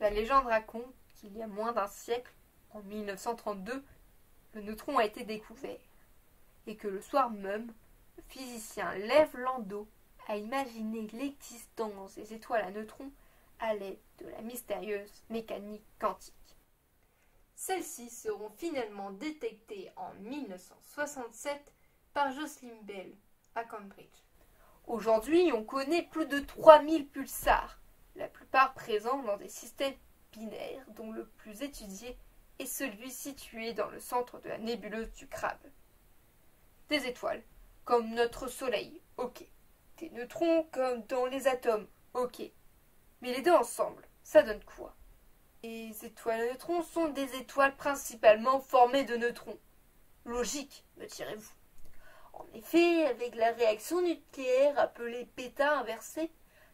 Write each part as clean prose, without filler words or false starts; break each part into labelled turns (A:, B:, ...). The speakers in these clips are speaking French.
A: La légende raconte qu'il y a moins d'un siècle, en 1932, le neutron a été découvert et que le soir même, le physicien Lev Landau a imaginé l'existence des étoiles à neutrons à l'aide de la mystérieuse mécanique quantique. Celles-ci seront finalement détectées en 1967 par Jocelyn Bell à Cambridge. Aujourd'hui, on connaît plus de 3000 pulsars, la plupart présents dans des systèmes binaires dont le plus étudié est celui situé dans le centre de la nébuleuse du Crabe. Des étoiles, comme notre Soleil, ok. Des neutrons, comme dans les atomes, ok. Mais les deux ensemble, ça donne quoi? Les étoiles à neutrons sont des étoiles principalement formées de neutrons. Logique, me direz-vous. En effet, avec la réaction nucléaire appelée bêta inversée,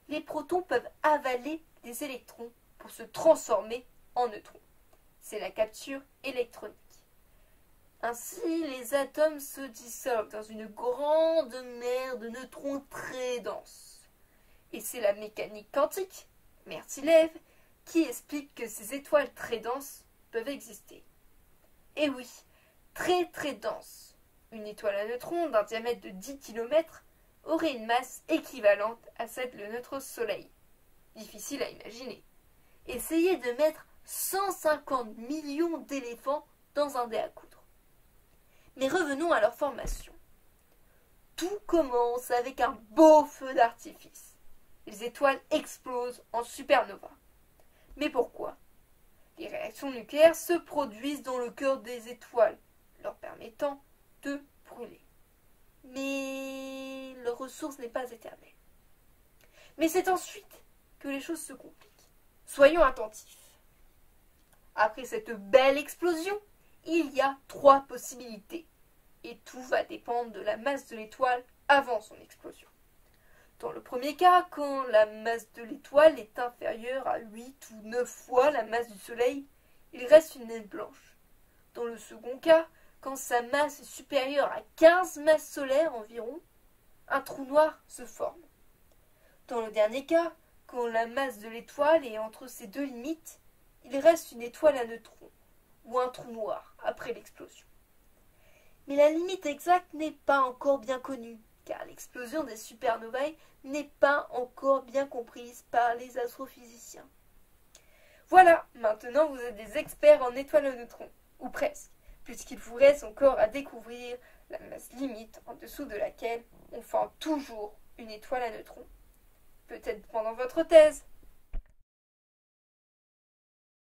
A: les protons peuvent avaler des électrons pour se transformer en neutrons. C'est la capture électronique. Ainsi, les atomes se dissolvent dans une grande mer de neutrons très denses. Et c'est la mécanique quantique, merci Lev, qui explique que ces étoiles très denses peuvent exister. Et oui, très très denses. Une étoile à neutrons d'un diamètre de 10 km aurait une masse équivalente à celle de notre Soleil. Difficile à imaginer. Essayez de mettre 150 millions d'éléphants dans un dé à coudre. Mais revenons à leur formation. Tout commence avec un beau feu d'artifice. Les étoiles explosent en supernova. Mais pourquoi? Les réactions nucléaires se produisent dans le cœur des étoiles, leur permettant de brûler. Mais leur ressource n'est pas éternelle. Mais c'est ensuite que les choses se compliquent. Soyons attentifs. Après cette belle explosion, il y a 3 possibilités. Et tout va dépendre de la masse de l'étoile avant son explosion. Dans le premier cas, quand la masse de l'étoile est inférieure à 8 ou 9 fois la masse du Soleil, il reste une naine blanche. Dans le second cas, quand sa masse est supérieure à 15 masses solaires environ, un trou noir se forme. Dans le dernier cas, quand la masse de l'étoile est entre ces deux limites, il reste une étoile à neutrons, ou un trou noir après l'explosion. Mais la limite exacte n'est pas encore bien connue, car l'explosion des supernovae n'est pas encore bien comprise par les astrophysiciens. Voilà, maintenant vous êtes des experts en étoiles à neutrons, ou presque, puisqu'il vous reste encore à découvrir la masse limite en dessous de laquelle on forme toujours une étoile à neutrons. Peut-être pendant votre thèse.